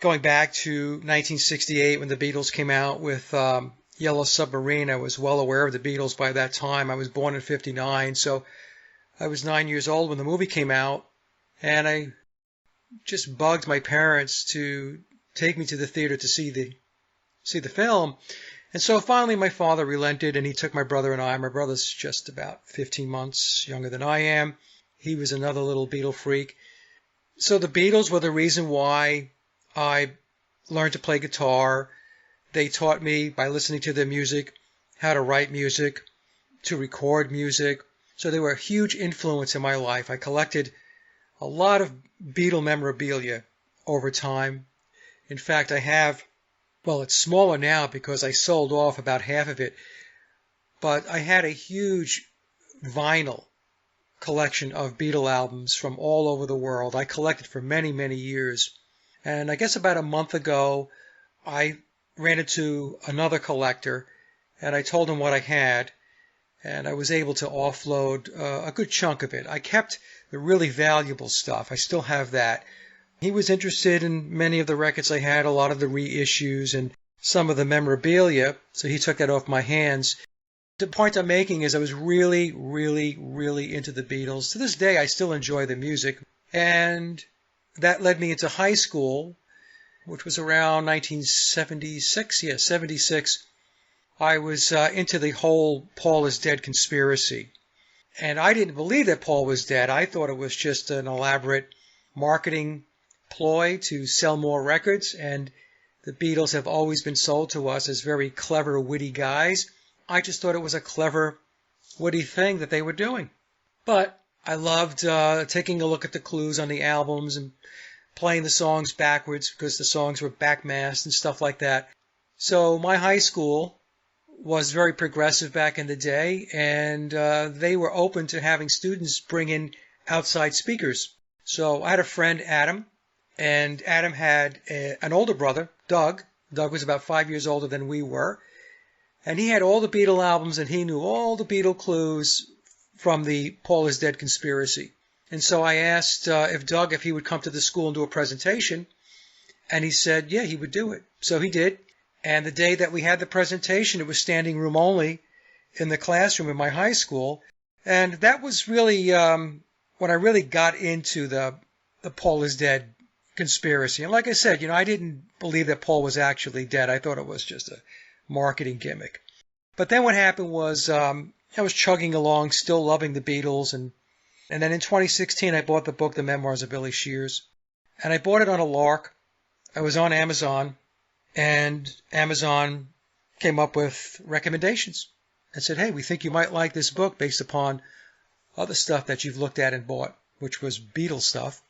going back to 1968 when the Beatles came out with Yellow Submarine. I was well aware of the Beatles by that time. I was born in 59, so I was 9 years old when the movie came out, and I just bugged my parents to take me to the theater to see the film. And so finally my father relented, and he took my brother and I. My brother's just about 15 months younger than I am. He was another little Beatle freak. So the Beatles were the reason why I learned to play guitar. They taught me, by listening to their music, how to write music, to record music. So they were a huge influence in my life. I collected a lot of Beatle memorabilia over time. In fact, I have, well, it's smaller now because I sold off about half of it, but I had a huge vinyl collection of Beatle albums from all over the world. I collected for many, many years. And I guess about a month ago, I ran into another collector, and I told him what I had, and I was able to offload a good chunk of it. I kept the really valuable stuff. I still have that. He was interested in many of the records I had, a lot of the reissues, and some of the memorabilia, so he took that off my hands. The point I'm making is I was really, really, really into the Beatles. To this day, I still enjoy the music. And that led me into high school, which was around 1976. Yeah, 76. I was into the whole Paul is dead conspiracy. And I didn't believe that Paul was dead. I thought it was just an elaborate marketing ploy to sell more records. And the Beatles have always been sold to us as very clever, witty guys. I just thought it was a clever, witty thing that they were doing. But I loved taking a look at the clues on the albums and playing the songs backwards because the songs were backmasked and stuff like that. So my high school was very progressive back in the day, and they were open to having students bring in outside speakers. So I had a friend, Adam, and Adam had an older brother, Doug. Doug was about 5 years older than we were. And he had all the Beatle albums, and he knew all the Beatle clues from the Paul is Dead conspiracy. And so I asked Doug if he would come to the school and do a presentation, and he said, yeah, he would do it. So he did. And the day that we had the presentation, it was standing room only in the classroom in my high school. And that was really when I really got into the Paul is Dead conspiracy. And like I said, I didn't believe that Paul was actually dead. I thought it was just a marketing gimmick. But then what happened was I was chugging along, still loving the Beatles, and then in 2016 I bought the book, The Memoirs of Billy Shears, and I bought it on a lark. I was on Amazon, and Amazon came up with recommendations and said, hey, we think you might like this book based upon other stuff that you've looked at and bought, which was Beatles stuff.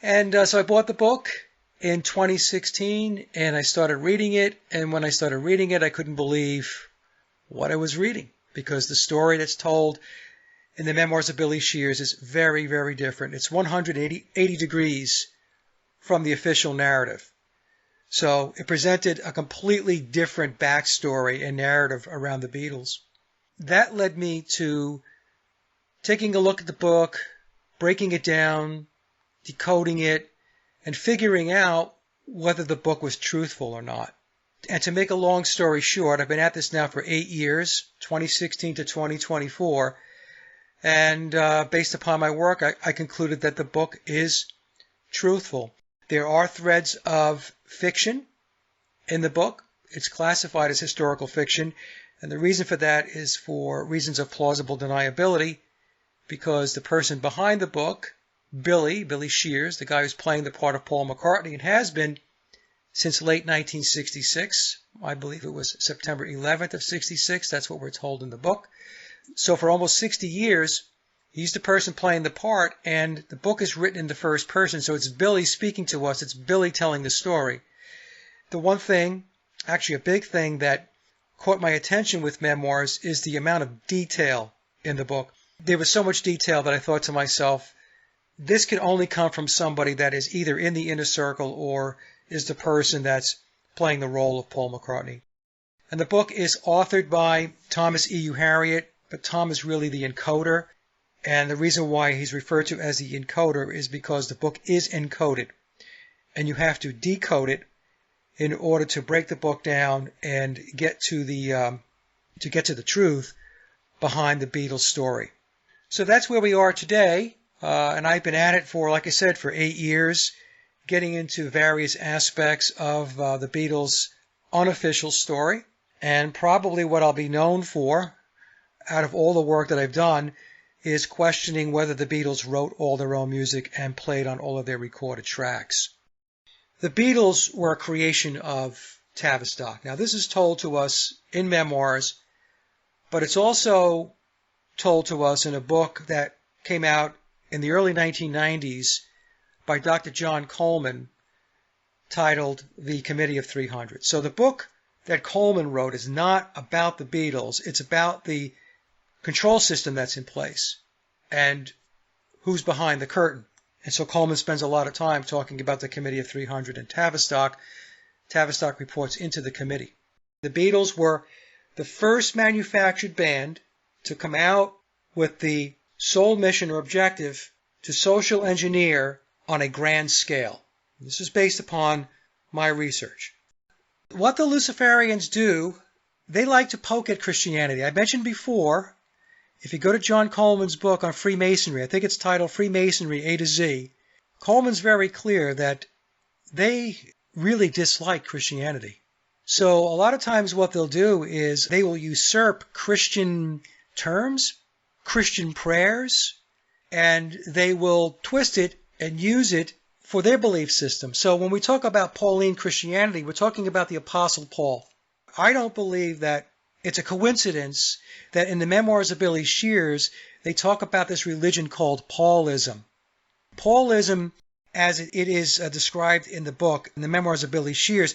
And so I bought the book in 2016, and I started reading it, and when I started reading it, I couldn't believe what I was reading, because the story that's told in the Memoirs of Billy Shears is very, very different. It's 180 degrees from the official narrative. So it presented a completely different backstory and narrative around the Beatles. That led me to taking a look at the book, breaking it down, decoding it, and figuring out whether the book was truthful or not. And to make a long story short, I've been at this now for 8 years, 2016 to 2024, and based upon my work, I concluded that the book is truthful. There are threads of fiction in the book. It's classified as historical fiction, and the reason for that is for reasons of plausible deniability, because the person behind the book, Billy Shears, the guy who's playing the part of Paul McCartney, and has been since late 1966. I believe it was September 11th of 66. That's what we're told in the book. So for almost 60 years, he's the person playing the part, and the book is written in the first person, so it's Billy speaking to us. It's Billy telling the story. The one thing, actually a big thing that caught my attention with Memoirs is the amount of detail in the book. There was so much detail that I thought to myself, this can only come from somebody that is either in the inner circle or is the person that's playing the role of Paul McCartney. And the book is authored by Thomas E.U. Harriot, but Tom is really the encoder. And the reason why he's referred to as the encoder is because the book is encoded. and you have to decode it in order to break the book down and get to the truth behind the Beatles story. So that's where we are today, and I've been at it for, like I said, for 8 years, getting into various aspects of the Beatles' unofficial story, and probably what I'll be known for out of all the work that I've done is questioning whether the Beatles wrote all their own music and played on all of their recorded tracks. The Beatles were a creation of Tavistock. Now, this is told to us in Memoirs, but it's also told to us in a book that came out in the early 1990s by Dr. John Coleman titled The Committee of 300. So the book that Coleman wrote is not about the Beatles. It's about the control system that's in place and who's behind the curtain. And so Coleman spends a lot of time talking about the Committee of 300 and Tavistock. Tavistock reports into the committee. The Beatles were the first manufactured band to come out with the sole mission or objective to social engineer on a grand scale. This is based upon my research. What the Luciferians do, they like to poke at Christianity. I mentioned before, if you go to John Coleman's book on Freemasonry, I think it's titled Freemasonry A to Z, Coleman's very clear that they really dislike Christianity. So a lot of times what they'll do is they will usurp Christian terms, Christian prayers, and they will twist it and use it for their belief system. So when we talk about Pauline Christianity, we're talking about the Apostle Paul. I don't believe that it's a coincidence that in the Memoirs of Billy Shears, they talk about this religion called Paulism. Paulism, as it is described in the book, in the Memoirs of Billy Shears,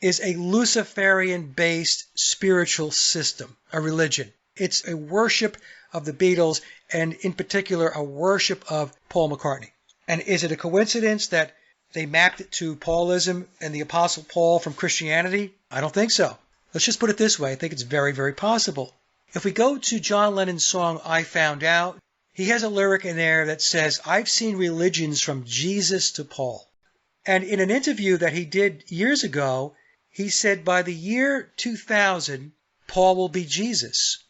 is a Luciferian-based spiritual system, a religion. It's a worship of the Beatles, and in particular, a worship of Paul McCartney. And is it a coincidence that they mapped it to Paulism and the Apostle Paul from Christianity? I don't think so. Let's just put it this way. I think it's very, very possible. If we go to John Lennon's song, I Found Out, he has a lyric in there that says, I've seen religions from Jesus to Paul. And in an interview that he did years ago, he said by the year 2000, Paul will be Jesus.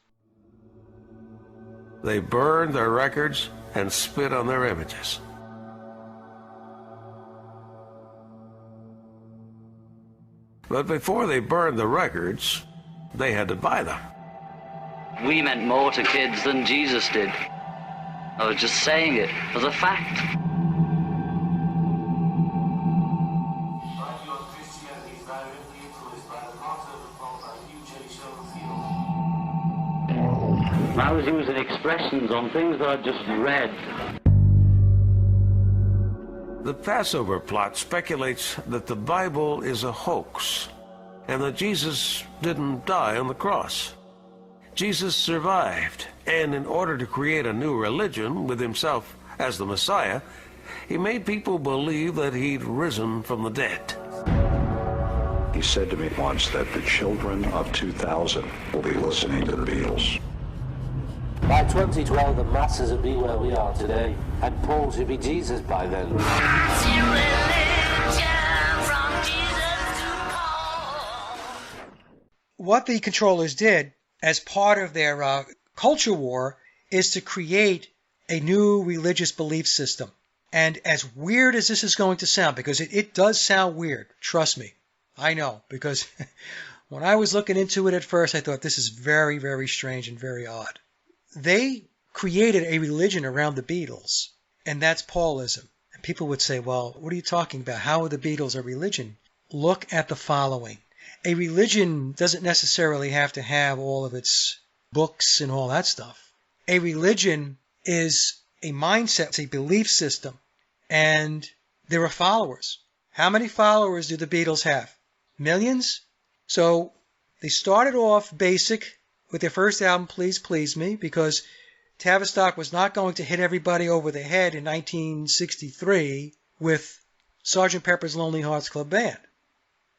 They burned their records and spit on their images. But before they burned the records, they had to buy them. We meant more to kids than Jesus did. I was just saying it as a fact. I was using expressions on things that I just read. The Passover plot speculates that the Bible is a hoax and that Jesus didn't die on the cross. Jesus survived, and in order to create a new religion with himself as the Messiah, he made people believe that he'd risen from the dead. He said to me once that the children of 2000 will be listening to the Beatles. By 2012, the masses will be where we are today, and Paul should be Jesus by then. What the controllers did as part of their culture war is to create a new religious belief system. And as weird as this is going to sound, because it does sound weird, trust me, I know, because when I was looking into it at first, I thought this is very, very strange and very odd. They created a religion around the Beatles, and that's Paulism. And people would say, well, what are you talking about? How are the Beatles a religion? Look at the following. A religion doesn't necessarily have to have all of its books and all that stuff. A religion is a mindset, it's a belief system, and there are followers. How many followers do the Beatles have? Millions? So they started off basic with their first album, Please Please Me, because Tavistock was not going to hit everybody over the head in 1963 with Sgt. Pepper's Lonely Hearts Club Band.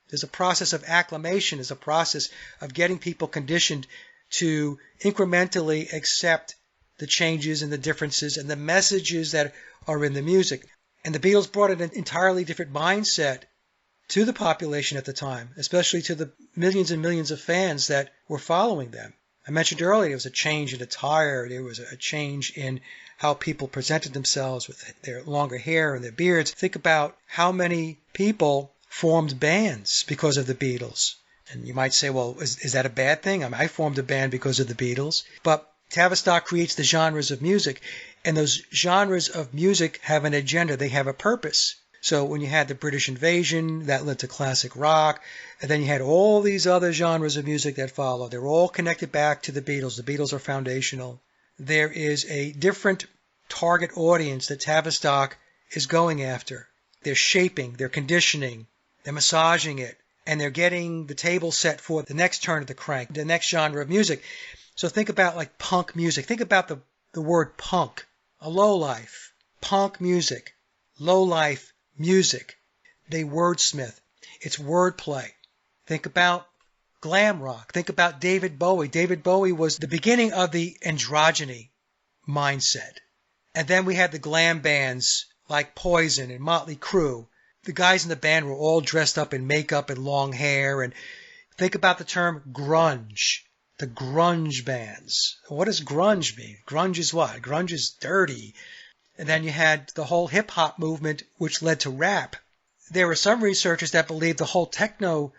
There's a process of acclimation, there's a process of getting people conditioned to incrementally accept the changes and the differences and the messages that are in the music. And the Beatles brought an entirely different mindset to the population at the time, especially to the millions and millions of fans that were following them. I mentioned earlier there was a change in attire, there was a change in how people presented themselves with their longer hair and their beards. Think about how many people formed bands because of the Beatles. And you might say, well, is that a bad thing? I mean, I formed a band because of the Beatles. But Tavistock creates the genres of music, and those genres of music have an agenda. They have a purpose. So when you had the British invasion, that led to classic rock, and then you had all these other genres of music that followed. They're all connected back to the Beatles. The Beatles are foundational. There is a different target audience that Tavistock is going after. They're shaping, they're conditioning, they're massaging it, and they're getting the table set for the next turn of the crank, the next genre of music. So think about like punk music. Think about the word punk, a lowlife, punk music, lowlife music. They wordsmith. It's wordplay. Think about glam rock. Think about David Bowie. David Bowie was the beginning of the androgyny mindset. And then we had the glam bands like Poison and Motley Crue. The guys in the band were all dressed up in makeup and long hair. And think about the term grunge. The grunge bands. What does grunge mean? Grunge is what? Grunge is dirty. And then you had the whole hip-hop movement, which led to rap. There were some researchers that believed the whole techno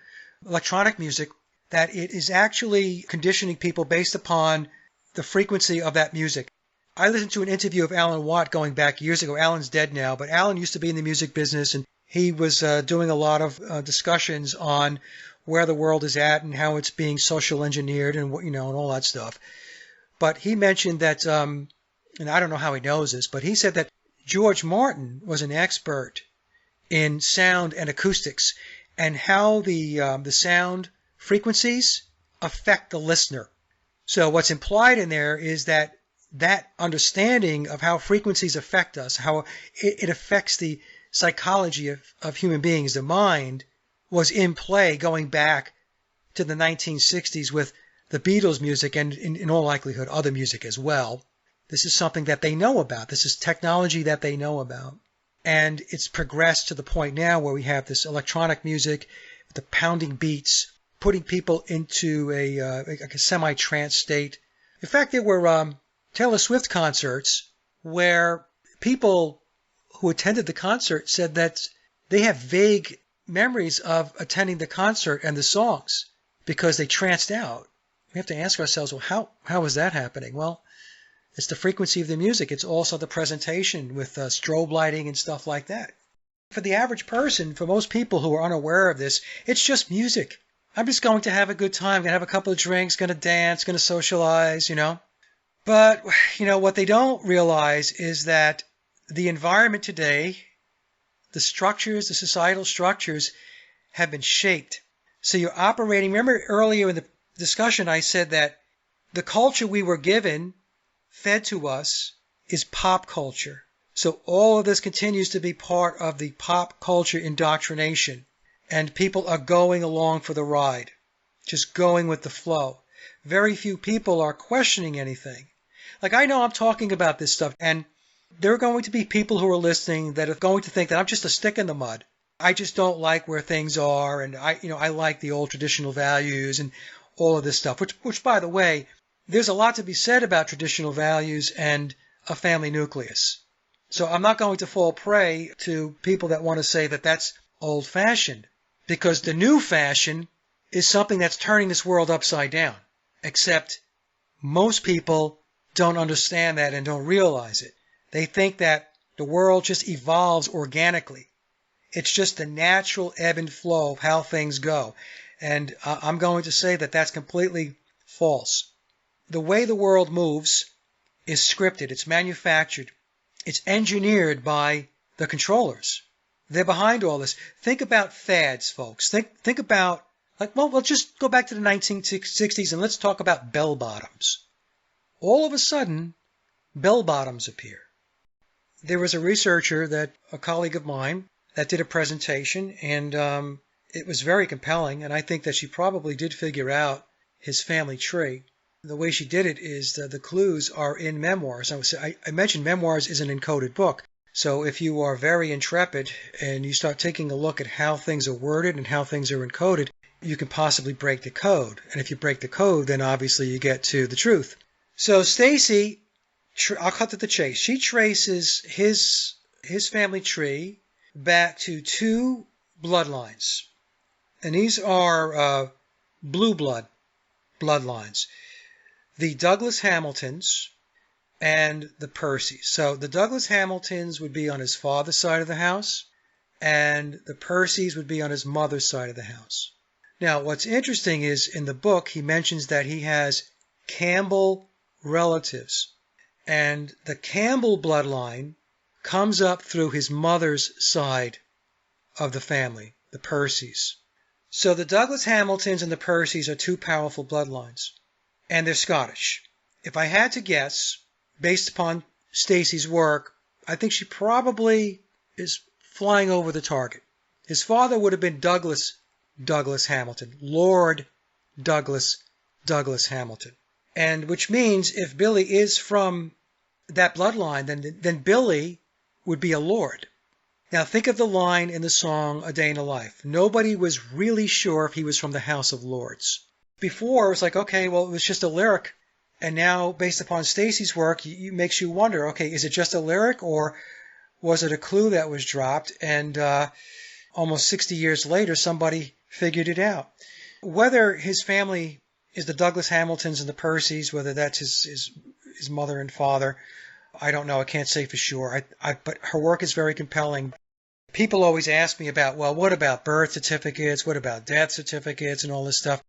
electronic music, that it is actually conditioning people based upon the frequency of that music. I listened to an interview of Alan Watt going back years ago. Alan's dead now, but Alan used to be in the music business, and he was doing a lot of discussions on where the world is at and how it's being social engineered and and all that stuff. But he mentioned that, and I don't know how he knows this, but he said that George Martin was an expert in sound and acoustics and how the sound frequencies affect the listener. So what's implied in there is that understanding of how frequencies affect us, how it affects the psychology of human beings, the mind, was in play going back to the 1960s with the Beatles music and, in all likelihood, other music as well. This is something that they know about. This is technology that they know about. And it's progressed to the point now where we have this electronic music, the pounding beats, putting people into a semi-trance state. In fact, there were Taylor Swift concerts where people who attended the concert said that they have vague memories of attending the concert and the songs because they tranced out. We have to ask ourselves, well, how is that happening? Well, it's the frequency of the music. It's also the presentation with strobe lighting and stuff like that. For the average person, for most people who are unaware of this, it's just music. I'm just going to have a good time, going to have a couple of drinks, going to dance, going to socialize, But, what they don't realize is that the environment today, the structures, the societal structures, have been shaped. So you're operating, remember earlier in the discussion I said that the culture we were given, fed to us, is pop culture. So all of this continues to be part of the pop culture indoctrination. And people are going along for the ride, just going with the flow. Very few people are questioning anything. Like, I know I'm talking about this stuff, and there are going to be people who are listening that are going to think that I'm just a stick in the mud. I just don't like where things are, and I like the old traditional values and all of this stuff, which by the way, there's a lot to be said about traditional values and a family nucleus. So I'm not going to fall prey to people that want to say that that's old-fashioned, because the new fashion is something that's turning this world upside down, except most people don't understand that and don't realize it. They think that the world just evolves organically. It's just the natural ebb and flow of how things go. And I'm going to say that that's completely false. The way the world moves is scripted. It's manufactured. It's engineered by the controllers. They're behind all this. Think about fads, folks. Think about, we'll just go back to the 1960s and let's talk about bell bottoms. All of a sudden, bell bottoms appear. There was a researcher, a colleague of mine, that did a presentation, and it was very compelling, and I think that she probably did figure out his family tree. The way she did it is the clues are in Memoirs. I mentioned Memoirs is an encoded book. So if you are very intrepid and you start taking a look at how things are worded and how things are encoded, you can possibly break the code. And if you break the code, then obviously you get to the truth. So Stacy, I'll cut to the chase. She traces his family tree back to 2 bloodlines. And these are blue bloodlines. The Douglas Hamiltons and the Percys. So the Douglas Hamiltons would be on his father's side of the house, and the Percys would be on his mother's side of the house. Now, what's interesting is in the book, he mentions that he has Campbell relatives, and the Campbell bloodline comes up through his mother's side of the family, the Percys. So the Douglas Hamiltons and the Percys are 2 powerful bloodlines, and they're Scottish. If I had to guess, based upon Stacy's work, I think she probably is flying over the target. His father would have been Douglas Hamilton, Lord Douglas Hamilton. And which means if Billy is from that bloodline, then Billy would be a lord. Now think of the line in the song A Day in the Life. Nobody was really sure if he was from the House of Lords. Before, it was like, okay, well, it was just a lyric. And now, based upon Stacy's work, it makes you wonder, okay, is it just a lyric or was it a clue that was dropped? And almost 60 years later, somebody figured it out. Whether his family is the Douglas Hamiltons and the Percys, whether that's his mother and father, I don't know. I can't say for sure. But her work is very compelling. People always ask me about, well, what about birth certificates? What about death certificates and all this stuff?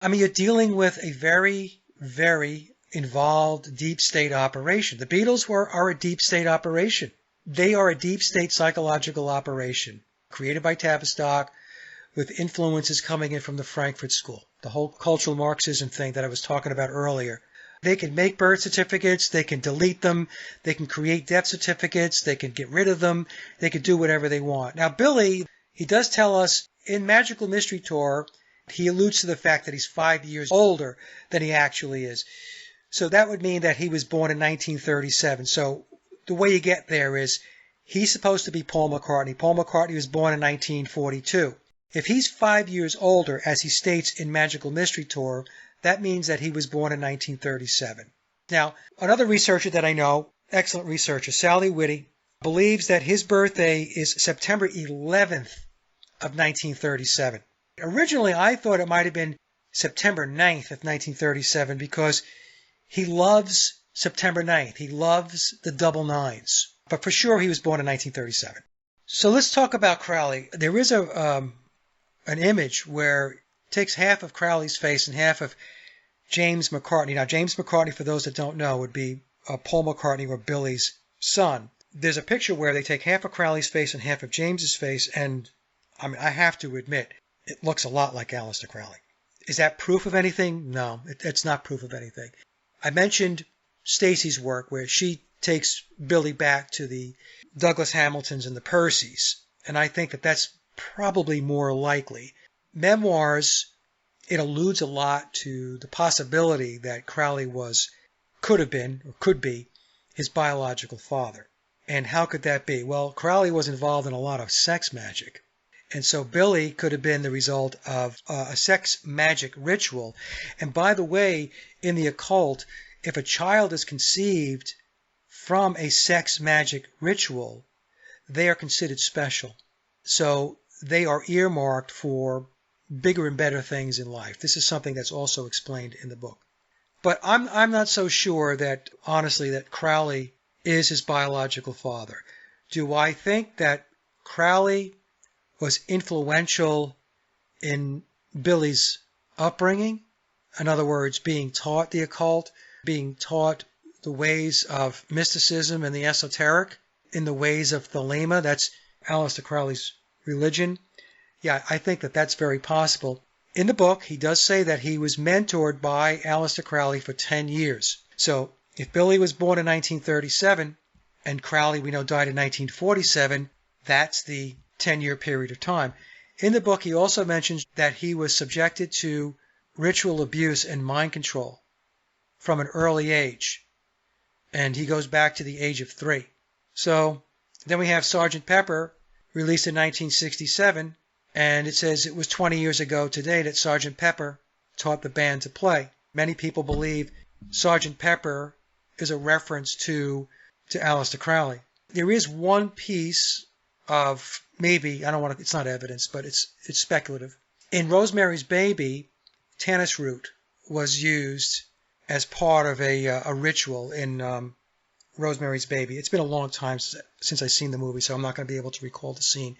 I mean, you're dealing with a very, very involved deep state operation. The Beatles are a deep state operation. They are a deep state psychological operation created by Tavistock with influences coming in from the Frankfurt School, the whole cultural Marxism thing that I was talking about earlier. They can make birth certificates, they can delete them, they can create death certificates, they can get rid of them, they can do whatever they want. Now, Billy, he does tell us in Magical Mystery Tour, he alludes to the fact that he's 5 years older than he actually is. So that would mean that he was born in 1937. So the way you get there is he's supposed to be Paul McCartney. Paul McCartney was born in 1942. If he's 5 years older, as he states in Magical Mystery Tour, that means that he was born in 1937. Now, another researcher that I know, excellent researcher, Sally Whitty, believes that his birthday is September 11th of 1937. Originally, I thought it might have been September 9th of 1937 because he loves September 9th. He loves the double nines. But for sure, he was born in 1937. So let's talk about Crowley. There is an image where takes half of Crowley's face and half of James McCartney. Now, James McCartney, for those that don't know, would be Paul McCartney or Billy's son. There's a picture where they take half of Crowley's face and half of James's face, and I mean, I have to admit, it looks a lot like Aleister Crowley. Is that proof of anything? No, it's not proof of anything. I mentioned Stacy's work where she takes Billy back to the Douglas Hamiltons and the Percys, and I think that that's probably more likely. Memoirs, it alludes a lot to the possibility that Crowley could have been, or could be, his biological father. And how could that be? Well, Crowley was involved in a lot of sex magic. And so Billy could have been the result of a sex magic ritual. And by the way, in the occult, if a child is conceived from a sex magic ritual, they are considered special. So they are earmarked for bigger and better things in life. This is something that's also explained in the book. But I'm not so sure that, honestly, that Crowley is his biological father. Do I think that Crowley was influential in Billy's upbringing? In other words, being taught the occult, being taught the ways of mysticism and the esoteric, in the ways of Thelema, that's Aleister Crowley's religion. Yeah, I think that that's very possible. In the book, he does say that he was mentored by Aleister Crowley for 10 years. So if Billy was born in 1937 and Crowley, we know, died in 1947, that's the 10-year period of time. In the book, he also mentions that he was subjected to ritual abuse and mind control from an early age. And he goes back to the age of 3. So Then we have Sgt. Pepper, released in 1967, and it says it was 20 years ago today that Sgt. Pepper taught the band to play. Many people believe Sgt. Pepper is a reference to Aleister Crowley. There is one piece of maybe, it's not evidence, but it's speculative. In Rosemary's Baby, tannis root was used as part of a ritual in Rosemary's Baby. It's been a long time since I've seen the movie, so I'm not going to be able to recall the scene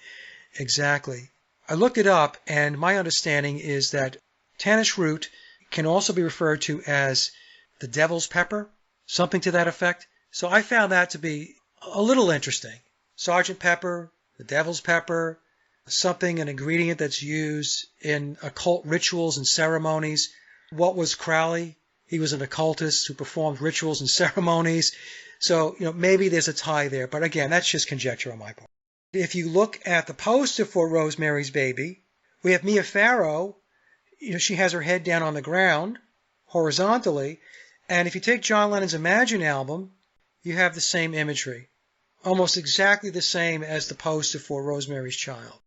exactly. I looked it up, and my understanding is that tannis root can also be referred to as the devil's pepper, something to that effect. So I found that to be a little interesting. Sgt. Pepper, the devil's pepper, an ingredient that's used in occult rituals and ceremonies. What was Crowley? He was an occultist who performed rituals and ceremonies. So, maybe there's a tie there. But again, that's just conjecture on my part. If you look at the poster for Rosemary's Baby, we have Mia Farrow. She has her head down on the ground, horizontally. And if you take John Lennon's Imagine album, you have the same imagery. Almost exactly the same as the poster for Rosemary's Child.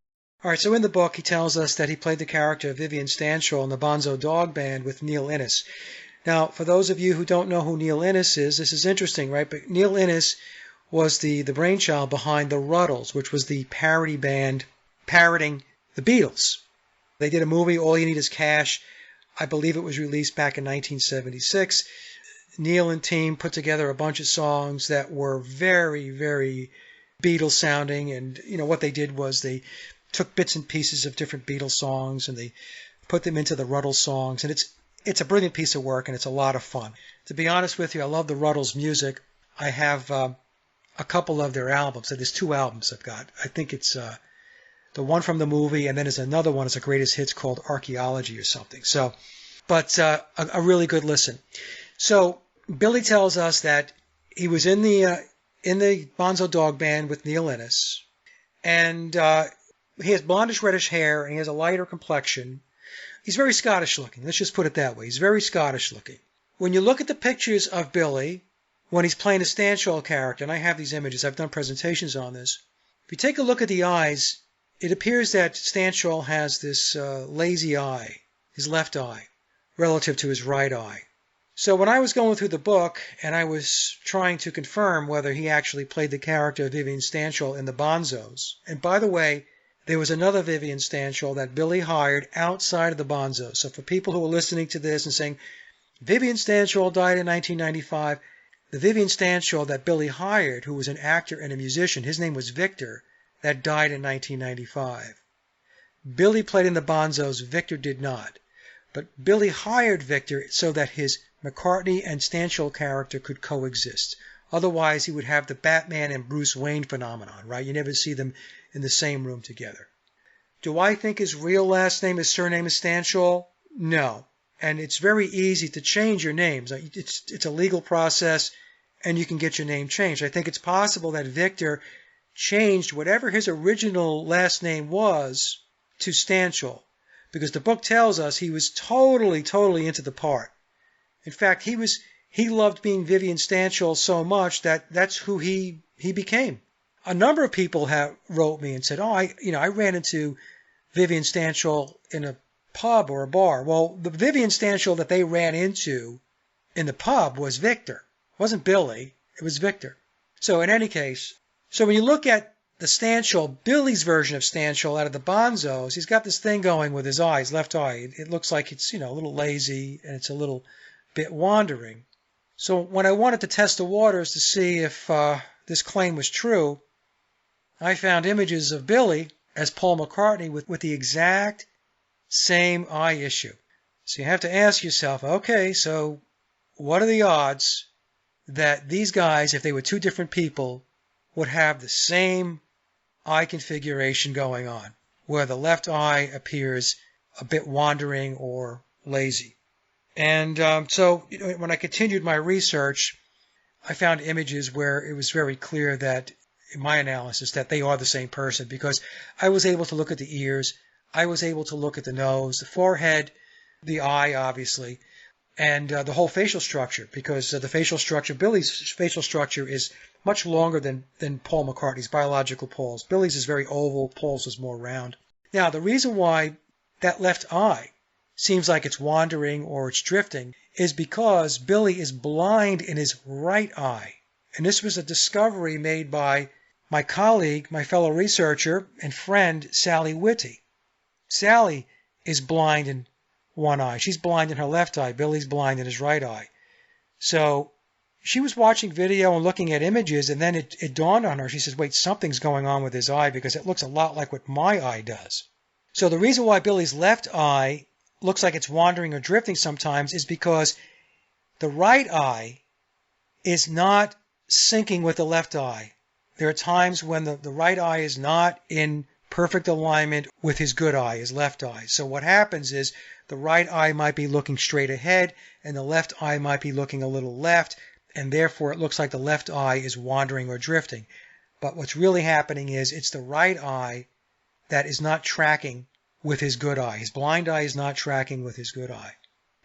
All right, so in the book, he tells us that he played the character of Vivian Stanshall in the Bonzo Dog Band with Neil Innes. Now, for those of you who don't know who Neil Innes is, this is interesting, right? But Neil Innes was the brainchild behind the Ruddles, which was the parody band parroting the Beatles. They did a movie, All You Need Is Cash. I believe it was released back in 1976. Neil and team put together a bunch of songs that were very, very Beatles sounding. And, what they did was they took bits and pieces of different Beatles songs and they put them into the Ruddles songs. And it's a brilliant piece of work and it's a lot of fun. To be honest with you, I love the Ruddles music. I have a couple of their albums. So there's 2 albums I've got. I think it's the one from the movie, and then there's another one. It's a greatest hits called Archaeology or something. So, but a really good listen. So Billy tells us that he was in the Bonzo Dog Band with Neil Innes, and he has blondish reddish hair and he has a lighter complexion. He's very Scottish looking. Let's just put it that way. He's very Scottish looking. When you look at the pictures of Billy when he's playing a Stanshall character, and I have these images, I've done presentations on this. If you take a look at the eyes, it appears that Stanshall has this lazy eye, his left eye, relative to his right eye. So when I was going through the book and I was trying to confirm whether he actually played the character of Vivian Stanshall in the Bonzos, and by the way, there was another Vivian Stanshall that Billy hired outside of the Bonzos. So for people who are listening to this and saying, Vivian Stanshall died in 1995, the Vivian Stanshall that Billy hired, who was an actor and a musician, his name was Victor, that died in 1995. Billy played in the Bonzos, Victor did not. But Billy hired Victor so that his McCartney and Stanshall character could coexist. Otherwise, he would have the Batman and Bruce Wayne phenomenon, right? You never see them in the same room together. Do I think his real last name, his surname is Stanshall? No. And it's very easy to change your names. It's a legal process, and you can get your name changed. I think it's possible that Victor changed whatever his original last name was to Stanshall, because the book tells us he was totally into the part. In fact, he loved being Vivian Stanshall so much that that's who he became. A number of people wrote me and said, I ran into Vivian Stanshall in a pub or a bar. Well, the Vivian Stanshall that they ran into in the pub was Victor. It wasn't Billy. It was Victor. So in any case, so when you look at the Stanshall, Billy's version of Stanshall out of the Bonzos, he's got this thing going with his eye, his left eye. It looks like it's, a little lazy and it's a little bit wandering. So when I wanted to test the waters to see if this claim was true, I found images of Billy as Paul McCartney with the exact same eye issue. So you have to ask yourself, okay, so what are the odds that these guys, if they were 2 different people, would have the same eye configuration going on, where the left eye appears a bit wandering or lazy. And so when I continued my research, I found images where it was very clear that, in my analysis, that they are the same person, because I was able to look at the ears, I was able to look at the nose, the forehead, the eye, obviously, and the whole facial structure, because the facial structure, Billy's facial structure is much longer than Paul McCartney's, biological Paul's. Billy's is very oval, Paul's is more round. Now, the reason why that left eye seems like it's wandering or it's drifting is because Billy is blind in his right eye. And this was a discovery made by my colleague, my fellow researcher and friend, Sally Whitty. Sally is blind in one eye. She's blind in her left eye. Billy's blind in his right eye. So she was watching video and looking at images, and then it dawned on her. She says, wait, something's going on with his eye because it looks a lot like what my eye does. So the reason why Billy's left eye looks like it's wandering or drifting sometimes is because the right eye is not syncing with the left eye. There are times when the right eye is not in perfect alignment with his good eye, his left eye. So what happens is the right eye might be looking straight ahead and the left eye might be looking a little left, and therefore it looks like the left eye is wandering or drifting. But what's really happening is it's the right eye that is not tracking with his good eye. His blind eye is not tracking with his good eye.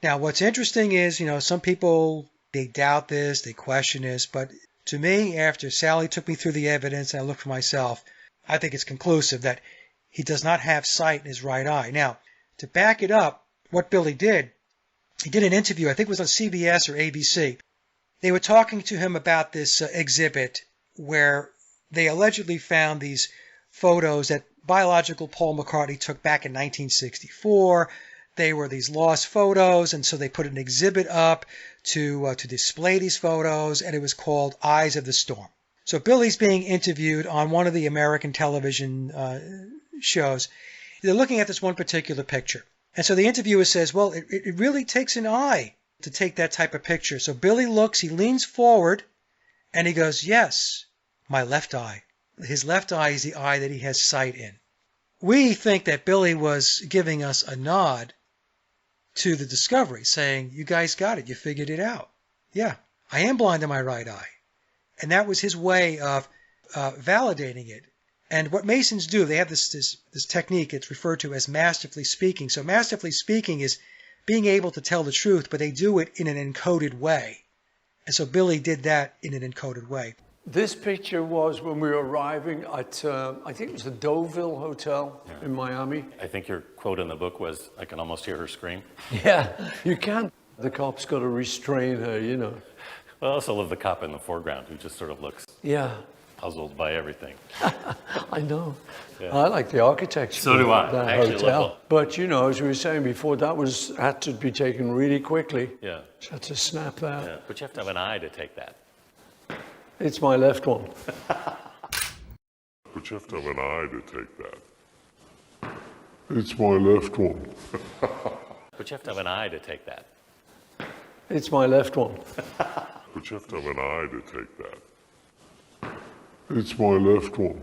Now, what's interesting is, some people, they doubt this, they question this, but to me, after Sally took me through the evidence and I looked for myself, I think it's conclusive that he does not have sight in his right eye. Now, to back it up, what Billy did, he did an interview, I think it was on CBS or ABC. They were talking to him about this exhibit where they allegedly found these photos that biological Paul McCartney took back in 1964. They were these lost photos, and so they put an exhibit up to display these photos, and it was called Eyes of the Storm. So Billy's being interviewed on one of the American television shows. They're looking at this one particular picture. And so the interviewer says, well, it really takes an eye to take that type of picture. So Billy looks, he leans forward, and he goes, yes, my left eye. His left eye is the eye that he has sight in. We think that Billy was giving us a nod to the discovery, saying, you guys got it, you figured it out. Yeah, I am blind in my right eye. And that was his way of validating it. And what Masons do, they have this technique, it's referred to as masterfully speaking. So masterfully speaking is being able to tell the truth, but they do it in an encoded way. And so Billy did that in an encoded way. This picture was when we were arriving at, I think it was the Deauville Hotel in Miami. I think your quote in the book was, I can almost hear her scream. Yeah, you can. The cop's got to restrain her, Well, I also love the cop in the foreground who just sort of looks puzzled by everything. I know. Yeah. I like the architecture. So do I. That I actually hotel. love it. But, as we were saying before, that had to be taken really quickly. Yeah. Just had to snap that. Yeah. But you have to have an eye to take that. It's my left one. But you have to have an eye to take that. It's my left one. But you have to have an eye to take that. It's my left one. But you have to have an eye to take that. It's my left one.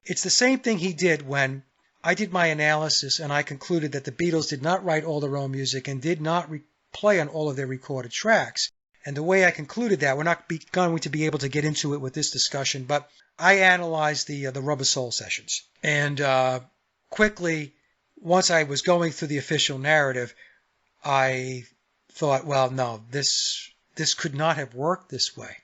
It's the same thing he did when I did my analysis and I concluded that the Beatles did not write all their own music and did not play on all of their recorded tracks. And the way I concluded that, we're not going to be able to get into it with this discussion, but I analyzed the Rubber Soul sessions. And quickly, once I was going through the official narrative, I thought, well, no, this could not have worked this way.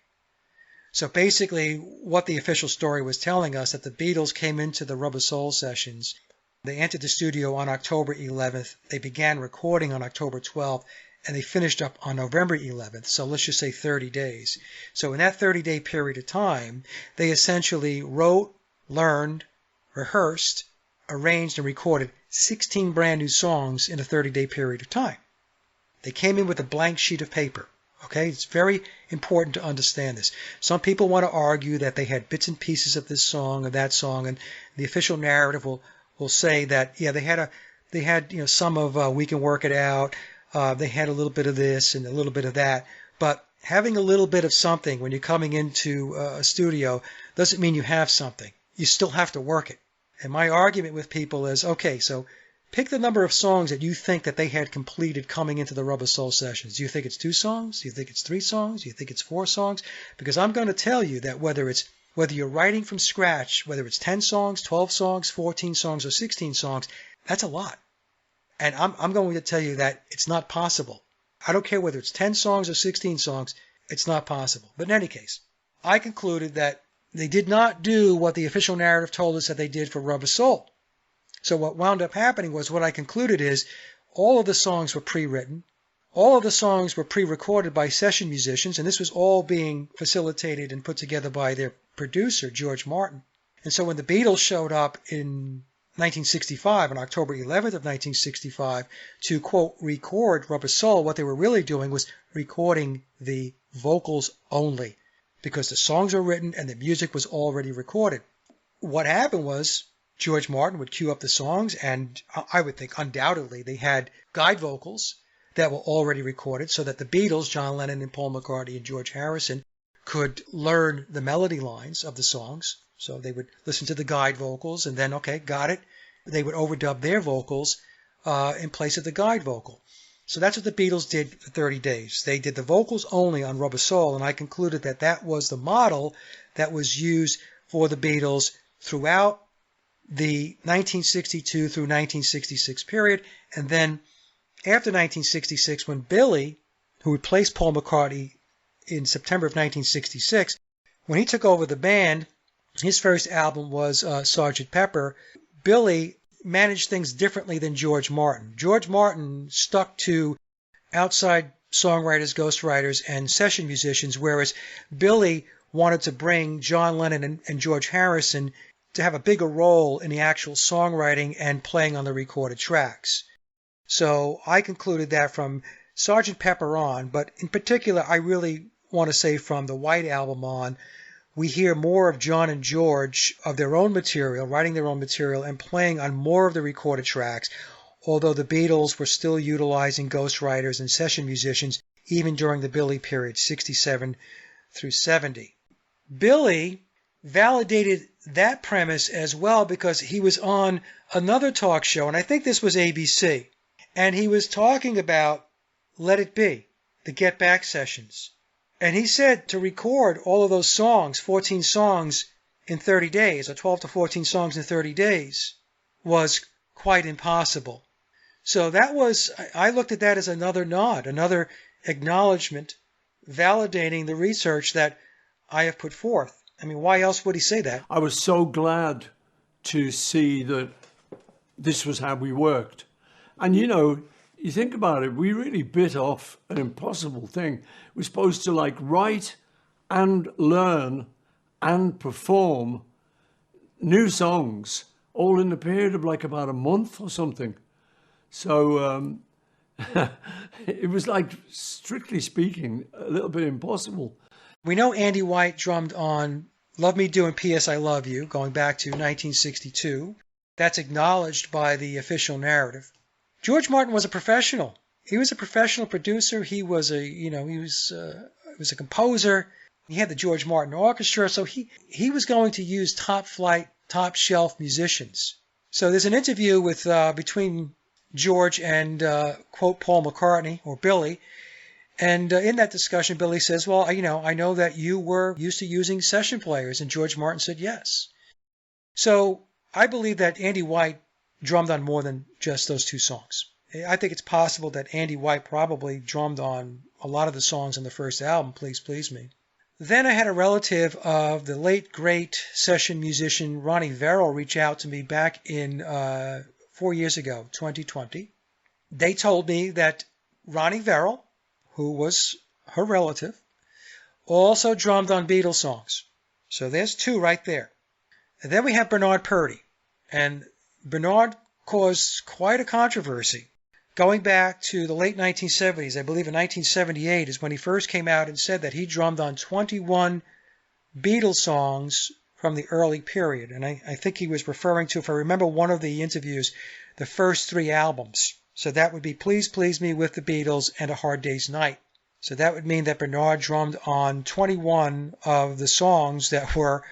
So basically, what the official story was telling us, that the Beatles came into the Rubber Soul sessions. They entered the studio on October 11th. They began recording on October 12th. And they finished up on November 11th, so let's just say 30 days. So in that 30-day period of time, they essentially wrote, learned, rehearsed, arranged, and recorded 16 brand new songs in a 30-day period of time. They came in with a blank sheet of paper. Okay, it's very important to understand this. Some people want to argue that they had bits and pieces of this song or that song, and the official narrative will say that, yeah, they had some of We Can Work It Out. They had a little bit of this and a little bit of that. But having a little bit of something when you're coming into a studio doesn't mean you have something. You still have to work it. And my argument with people is, okay, so pick the number of songs that you think that they had completed coming into the Rubber Soul sessions. Do you think it's 2 songs? Do you think it's 3 songs? Do you think it's 4 songs? Because I'm going to tell you that whether you're writing from scratch, whether it's 10 songs, 12 songs, 14 songs, or 16 songs, that's a lot. And I'm going to tell you that it's not possible. I don't care whether it's 10 songs or 16 songs, it's not possible. But in any case, I concluded that they did not do what the official narrative told us that they did for Rubber Soul. So what wound up happening was, what I concluded is, all of the songs were pre-written. All of the songs were pre-recorded by session musicians, and this was all being facilitated and put together by their producer, George Martin. And so when the Beatles showed up in 1965, on October 11th of 1965, to, quote, record Rubber Soul, what they were really doing was recording the vocals only, because the songs were written and the music was already recorded. What happened was, George Martin would cue up the songs, and I would think undoubtedly they had guide vocals that were already recorded, so that the Beatles, John Lennon and Paul McCartney and George Harrison, could learn the melody lines of the songs. So they would listen to the guide vocals and then, okay, got it. They would overdub their vocals in place of the guide vocal. So that's what the Beatles did for 30 days. They did the vocals only on Rubber Soul, and I concluded that that was the model that was used for the Beatles throughout the 1962 through 1966 period. And then after 1966, when Billy, who replaced Paul McCartney in September of 1966, when he took over the band, his first album was Sgt. Pepper. Billy managed things differently than George Martin. George Martin stuck to outside songwriters, ghostwriters, and session musicians, whereas Billy wanted to bring John Lennon and George Harrison to have a bigger role in the actual songwriting and playing on the recorded tracks. So I concluded that from Sgt. Pepper on, but in particular I really want to say from the White Album on, we hear more of John and George of their own material, writing their own material, and playing on more of the recorded tracks, although the Beatles were still utilizing ghostwriters and session musicians even during the Billy period, 67 through 70. Billy validated that premise as well because he was on another talk show, and I think this was ABC, and he was talking about Let It Be, the Get Back sessions. And he said to record all of those songs, 14 songs in 30 days, or 12 to 14 songs in 30 days, was quite impossible. So that was, I looked at that as another nod, another acknowledgement, validating the research that I have put forth. I mean, why else would he say that? I was so glad to see that this was how we worked. And you know, you think about it, we really bit off an impossible thing. We're supposed to like write and learn and perform new songs all in the period of like about a month or something. So it was like, strictly speaking, a little bit impossible. We know Andy White drummed on Love Me Do and P.S. I Love You, going back to 1962. That's acknowledged by the official narrative. George Martin was a professional. He was a professional producer. He was a composer. He had the George Martin Orchestra, so he was going to use top flight, top shelf musicians. So there's an interview with between George and quote Paul McCartney or Billy, and in that discussion, Billy says, "Well, I know that you were used to using session players," and George Martin said yes. So I believe that Andy White drummed on more than just those two songs. I think it's possible that Andy White probably drummed on a lot of the songs on the first album, Please Please Me. Then I had a relative of the late, great session musician Ronnie Verrill reach out to me back in 4 years ago, 2020. They told me that Ronnie Verrill, who was her relative, also drummed on Beatles songs. So there's two right there. And then we have Bernard Purdie. And Bernard caused quite a controversy. Going back to the late 1970s, I believe in 1978 is when he first came out and said that he drummed on 21 Beatles songs from the early period. And I think he was referring to, if I remember one of the interviews, the first three albums. So that would be Please Please Me with the Beatles and A Hard Day's Night. So that would mean that Bernard drummed on 21 of the songs that were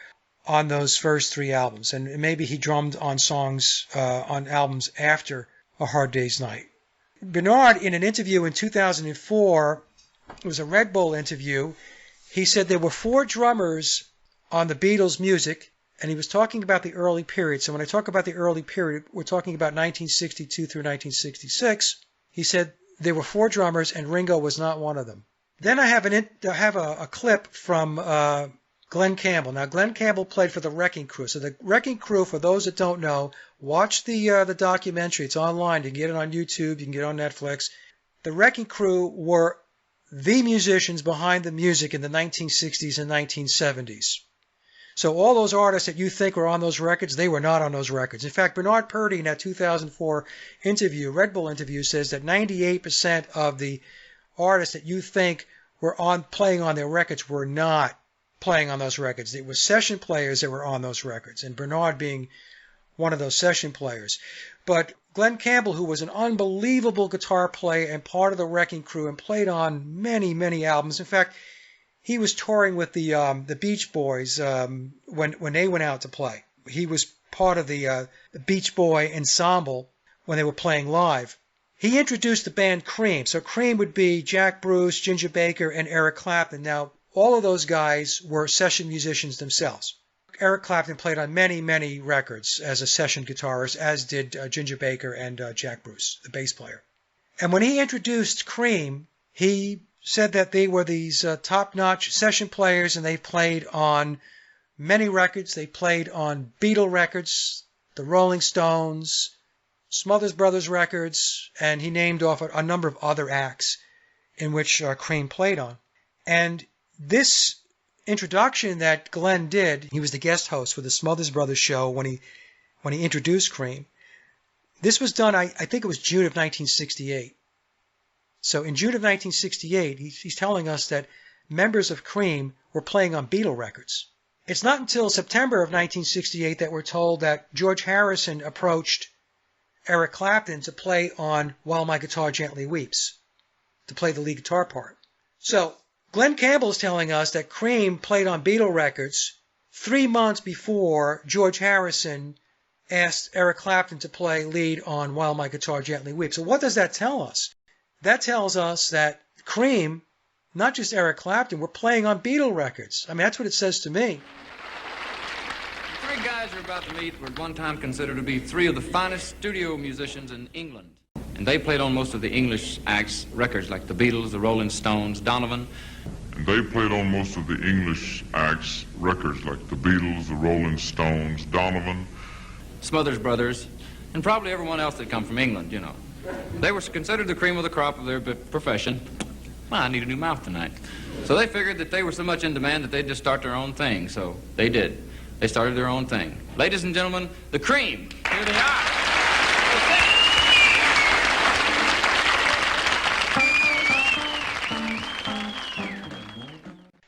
on those first three albums. And maybe he drummed on songs on albums after A Hard Day's Night. Bernard, in an interview in 2004, it was a Red Bull interview, he said there were 4 drummers on the Beatles' music, and he was talking about the early period. So when I talk about the early period, we're talking about 1962 through 1966. He said there were 4 drummers, and Ringo was not one of them. Then I have a clip from Glenn Campbell. Now, Glenn Campbell played for the Wrecking Crew. So the Wrecking Crew, for those that don't know, watch the documentary. It's online. You can get it on YouTube. You can get it on Netflix. The Wrecking Crew were the musicians behind the music in the 1960s and 1970s. So all those artists that you think were on those records, they were not on those records. In fact, Bernard Purdy in that 2004 interview, Red Bull interview, says that 98% of the artists that you think were playing on their records were not playing on those records. It was session players that were on those records, and Bernard being one of those session players. But Glenn Campbell, who was an unbelievable guitar player and part of the Wrecking Crew and played on many, many albums. In fact, he was touring with the Beach Boys when they went out to play. He was part of the Beach Boy ensemble when they were playing live. He introduced the band Cream. So Cream would be Jack Bruce, Ginger Baker, and Eric Clapton. Now, all of those guys were session musicians themselves. Eric Clapton played on many, many records as a session guitarist, as did Ginger Baker and Jack Bruce, the bass player. And when he introduced Cream, he said that they were these top-notch session players, and they played on many records. They played on Beatles records, the Rolling Stones, Smothers Brothers records, and he named off a number of other acts in which Cream played on. And this introduction that Glenn did, he was the guest host for the Smothers Brothers show when he introduced Cream. This was done, I think it was June of 1968. So in June of 1968, he's telling us that members of Cream were playing on Beatles records. It's not until September of 1968 that we're told that George Harrison approached Eric Clapton to play on While My Guitar Gently Weeps, to play the lead guitar part. So Glenn Campbell is telling us that Cream played on Beatles records 3 months before George Harrison asked Eric Clapton to play lead on While My Guitar Gently Weeps. So what does that tell us? That tells us that Cream, not just Eric Clapton, were playing on Beatles records. I mean, that's what it says to me. The three guys you're about to meet were at one time considered to be three of the finest studio musicians in England. And they played on most of the English acts' records, like the Beatles, the Rolling Stones, Donovan. And they played on most of the English acts' records, like the Beatles, the Rolling Stones, Donovan, Smothers Brothers, and probably everyone else that come from England, you know. They were considered the cream of the crop of their profession. Well, I need a new mouth tonight. So they figured that they were so much in demand that they'd just start their own thing. So they did. They started their own thing. Ladies and gentlemen, the Cream. Here they are.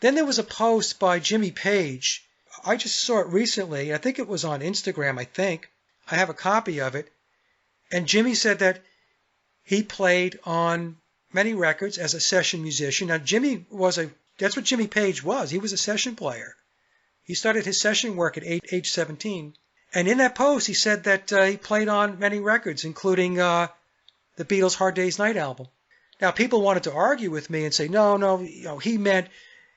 Then there was a post by Jimmy Page. I just saw it recently. I think it was on Instagram, I think. I have a copy of it. And Jimmy said that he played on many records as a session musician. Now, that's what Jimmy Page was. He was a session player. He started his session work at age 17. And in that post, he said that he played on many records, including the Beatles' Hard Day's Night album. Now, people wanted to argue with me and say, no, he meant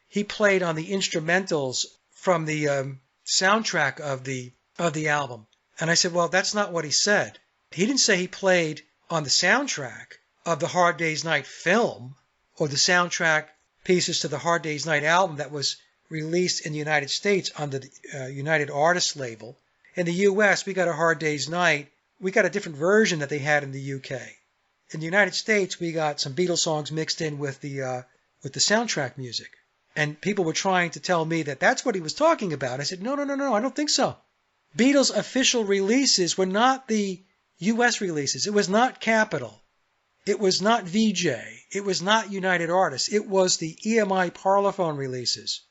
he played on the instrumentals from the soundtrack of the album. And I said, well, that's not what he said. He didn't say he played on the soundtrack of the Hard Day's Night film or the soundtrack pieces to the Hard Day's Night album that was released in the United States under the United Artists label. In the U.S., we got a Hard Day's Night. We got a different version that they had in the U.K. In the United States, we got some Beatles songs mixed in with the soundtrack music. And people were trying to tell me that that's what he was talking about. I said, no, I don't think so. Beatles' official releases were not the U.S. releases. It was not Capitol. It was not VJ. It was not United Artists. It was the EMI Parlophone releases.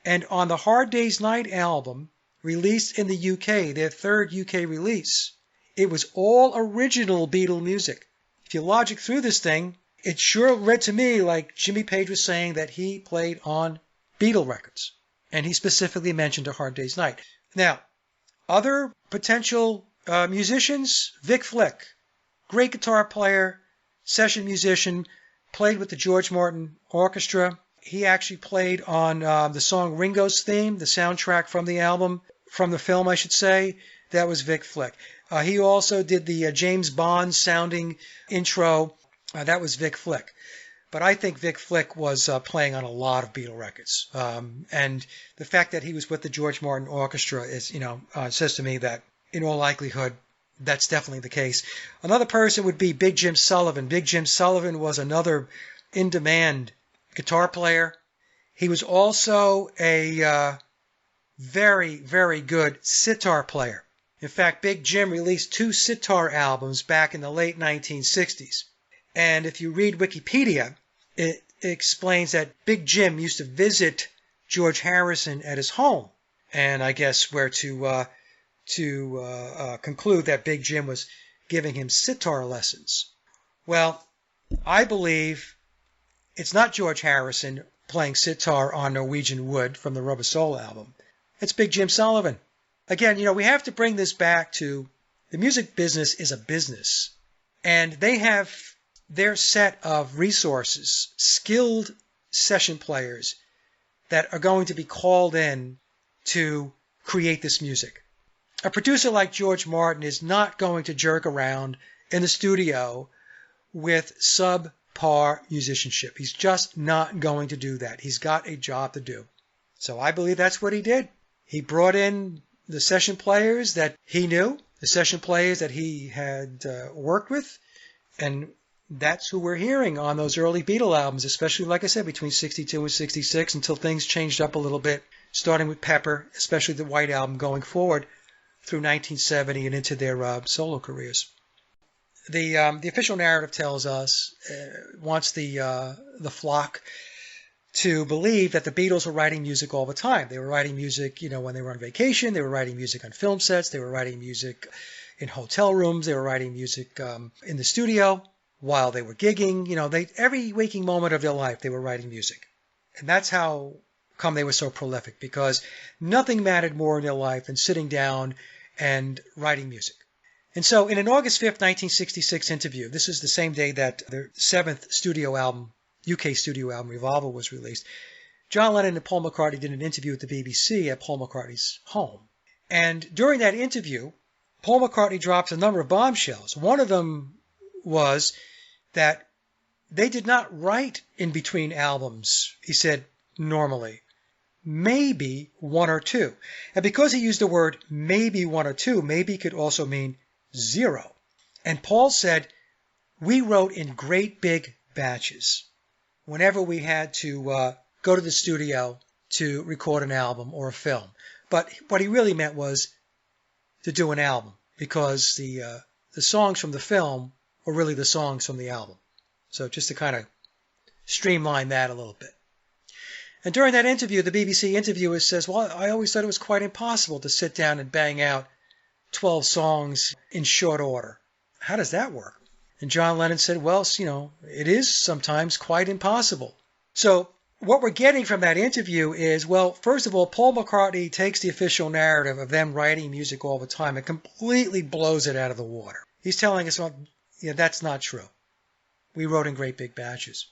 And on the Hard Day's Night album, released in the UK, their third UK release, it was all original Beatle music. If you logic through this thing, it sure read to me like Jimmy Page was saying that he played on Beatle records. And he specifically mentioned A Hard Day's Night. Now, other potential musicians, Vic Flick, great guitar player, session musician, played with the George Martin Orchestra. He actually played on the song Ringo's Theme, the soundtrack from the album, from the film, I should say. That was Vic Flick. He also did the James Bond sounding intro. That was Vic Flick. But I think Vic Flick was playing on a lot of Beatle records. And the fact that he was with the George Martin Orchestra is, says to me that in all likelihood, that's definitely the case. Another person would be Big Jim Sullivan. Big Jim Sullivan was another in-demand guitar player. He was also a very, very good sitar player. In fact, Big Jim released 2 sitar albums back in the late 1960s. And if you read Wikipedia, it explains that Big Jim used to visit George Harrison at his home. And I guess we're to conclude that Big Jim was giving him sitar lessons. Well, I believe it's not George Harrison playing sitar on Norwegian Wood from the Rubber Soul album. It's Big Jim Sullivan. Again, we have to bring this back to the music business is a business. And they have their set of resources, skilled session players that are going to be called in to create this music. A producer like George Martin is not going to jerk around in the studio with subpar musicianship. He's just not going to do that. He's got a job to do. So I believe that's what he did. He brought in the session players that he knew, the session players that he had worked with, and that's who we're hearing on those early Beatle albums, especially, like I said, between 62 and 66 until things changed up a little bit, starting with Pepper, especially the White Album going forward through 1970 and into their solo careers. The official narrative tells us, wants the flock to believe that the Beatles were writing music all the time. They were writing music, when they were on vacation. They were writing music on film sets. They were writing music in hotel rooms. They were writing music in the studio while they were gigging. Every waking moment of their life, they were writing music. And that's how come they were so prolific, because nothing mattered more in their life than sitting down and writing music. And so in an August 5th, 1966 interview, this is the same day that their 7th studio album, UK studio album, Revolver, was released, John Lennon and Paul McCartney did an interview with the BBC at Paul McCartney's home. And during that interview, Paul McCartney drops a number of bombshells. One of them was that they did not write in between albums, he said, normally. Maybe 1 or 2. And because he used the word maybe 1 or 2, maybe could also mean 0. And Paul said, we wrote in great big batches whenever we had to go to the studio to record an album or a film. But what he really meant was to do an album, because the songs from the film were really the songs from the album. So just to kind of streamline that a little bit. And during that interview, the BBC interviewer says, well, I always thought it was quite impossible to sit down and bang out 12 songs in short order. How does that work? And John Lennon said, well, it is sometimes quite impossible. So what we're getting from that interview is, well, first of all, Paul McCartney takes the official narrative of them writing music all the time and completely blows it out of the water. He's telling us, well, that's not true. We wrote in great big batches.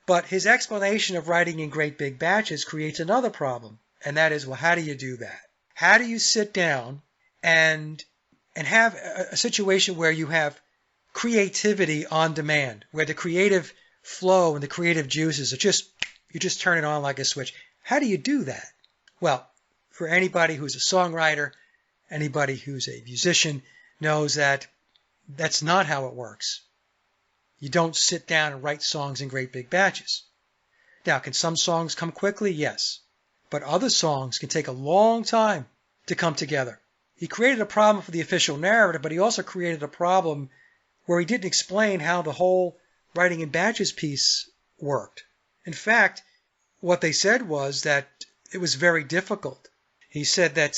But his explanation of writing in great big batches creates another problem. And that is, well, how do you do that? How do you sit down and have a situation where you have creativity on demand, where the creative flow and the creative juices are you just turn it on like a switch? How do you do that? Well, for anybody who's a songwriter, anybody who's a musician knows that that's not how it works. You don't sit down and write songs in great big batches. Now, can some songs come quickly? Yes. But other songs can take a long time to come together. He created a problem for the official narrative, but he also created a problem where he didn't explain how the whole writing in batches piece worked. In fact, what they said was that it was very difficult. He said that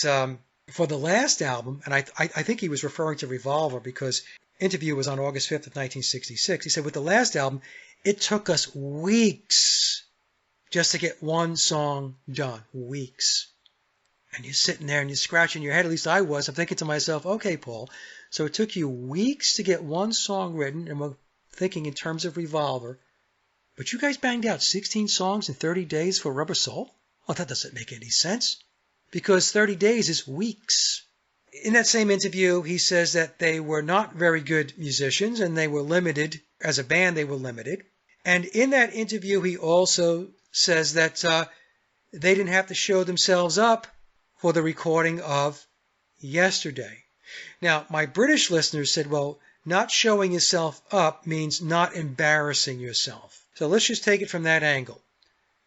for the last album, and I think he was referring to Revolver because interview was on August 5th of 1966. He said, with the last album, it took us weeks just to get one song done. Weeks. And you're sitting there and you're scratching your head, at least I was. I'm thinking to myself, okay, Paul, so it took you weeks to get one song written, and we're thinking in terms of Revolver, but you guys banged out 16 songs in 30 days for Rubber Soul? Well, that doesn't make any sense, because 30 days is weeks. In that same interview, he says that they were not very good musicians and they were limited. As a band, they were limited. And in that interview, he also says that they didn't have to show themselves up for the recording of Yesterday. Now, my British listeners said, well, not showing yourself up means not embarrassing yourself. So let's just take it from that angle.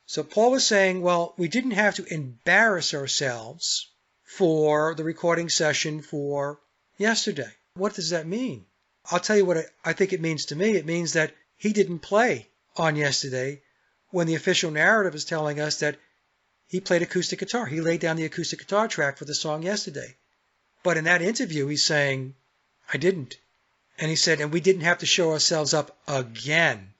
So Paul was saying, well, we didn't have to embarrass ourselves for the recording session for Yesterday. What does that mean? I'll tell you what I think it means to me. It means that he didn't play on Yesterday when the official narrative is telling us that he played acoustic guitar. He laid down the acoustic guitar track for the song Yesterday. But in that interview, he's saying, I didn't. And he said, and we didn't have to show ourselves up again.